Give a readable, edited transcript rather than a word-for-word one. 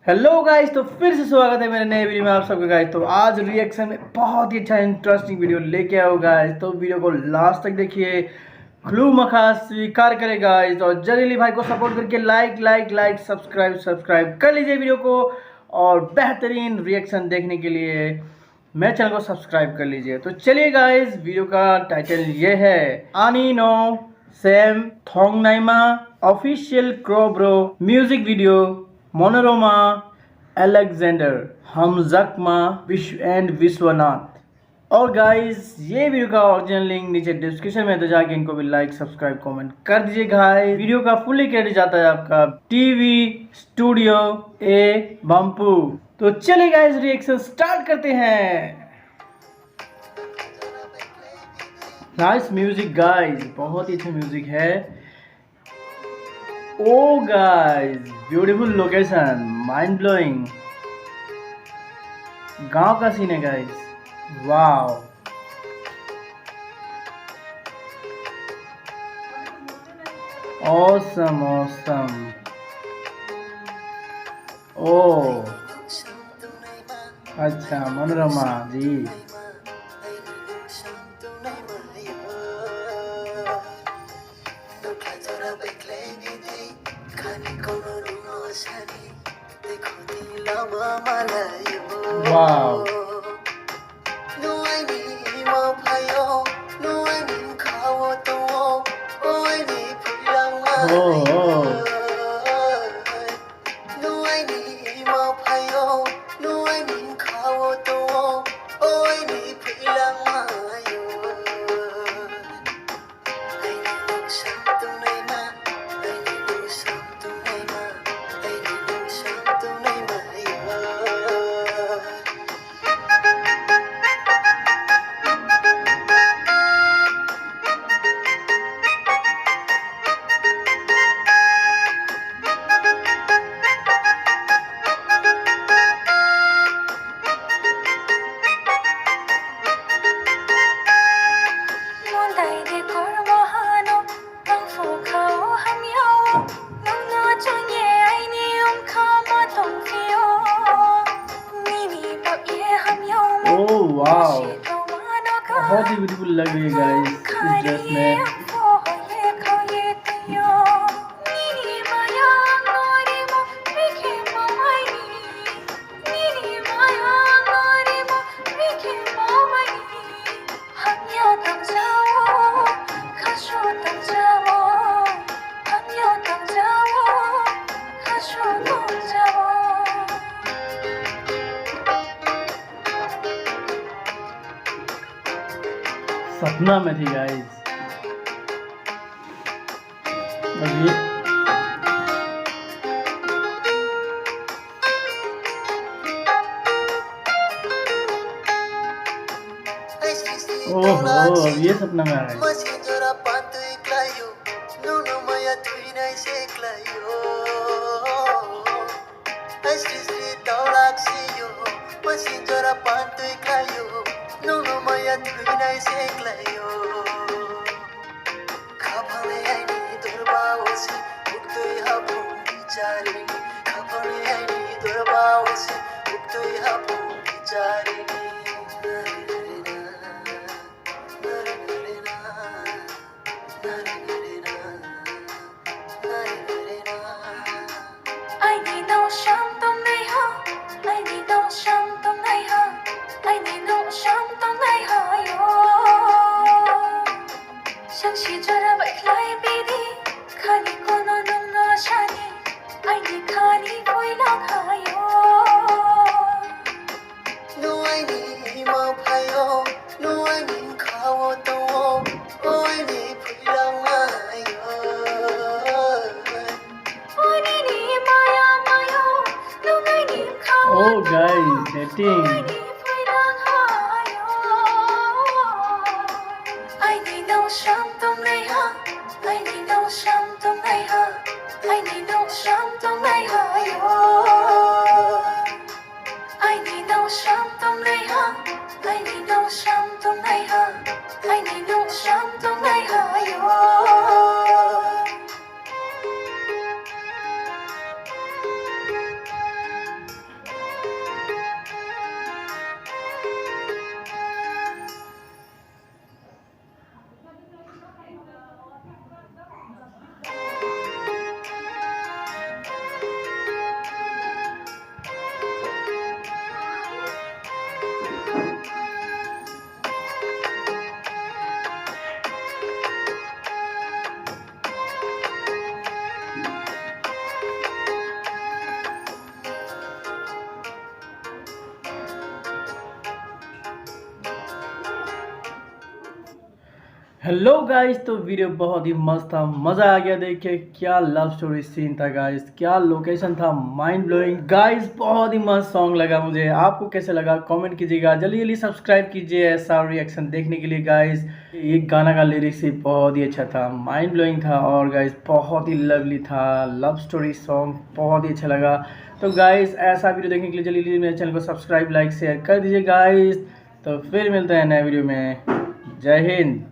Hello guys, तो फिर से स्वागत है मेरे नए वीडियो में आप सबका गाइस। तो आज रिएक्शन में बहुत ही अच्छा इंटरेस्टिंग वीडियो लेके आओ गाइस। तो वीडियो को लास्ट तक देखिए, क्लू मखा स्वीकार करे गाइस। और जल्दी भाई को सपोर्ट करके लाइक सब्सक्राइब कर लीजिए वीडियो को। और बेहतरीन रिएक्शन देखने के लिए मेरे चैनल को सब्सक्राइब कर लीजिए। तो चलिए गाइस, वीडियो का टाइटल ये है आनी नो सेम थोंगनाइमा ऑफिशियल कोब्रो म्यूजिक वीडियो मोनोरोमा अलेक्जेंडर हमजकमा विश्वनाथ। और गाइस, ये वीडियो का ओरिजिनल लिंक नीचे डिस्क्रिप्शन में, तो जाके इनको भी लाइक सब्सक्राइब कमेंट कर दीजिए गाइस। वीडियो का फुली क्रेडिट जाता है आपका टीवी स्टूडियो ए बम्पू। तो चलिए गाइस, रिएक्शन स्टार्ट करते हैं। नाइस म्यूजिक गाइस, बहुत ही अच्छा म्यूजिक है। Oh guys, beautiful location, mind blowing. गांव का सीन है guys, wow. Awesome awesome. Oh अच्छा, Manorama ji. Wow. Oh wow, बहुत ही ब्यूटीफुल लग रही है गाइस इस ड्रेस में। सपना में थी गाइस। अभी ओहो, अब ये सपना में आ रहा है। Oh guys, dating. Hello guys, तो वीडियो बहुत ही मस्त था, मज़ा आ गया देख के। क्या लव स्टोरी सीन था गाइस, क्या लोकेशन था, माइंड ब्लोइंग गाइस। बहुत ही मस्त सॉन्ग लगा मुझे। आपको कैसे लगा कमेंट कीजिएगा। जल्दी जल्दी सब्सक्राइब कीजिए ऐसा रिएक्शन देखने के लिए गाइस। ये गाना का लिरिक्स ही बहुत ही अच्छा था, माइंड ब्लोइंग था और गाइस बहुत ही लवली था। लव स्टोरी सॉन्ग बहुत ही अच्छा लगा। तो गाइस ऐसा वीडियो देखने के लिए जल्दी जल्दी मेरे चैनल को सब्सक्राइब लाइक शेयर कर दीजिए गाइस। तो फिर मिलते हैं नए वीडियो में। जय हिंद।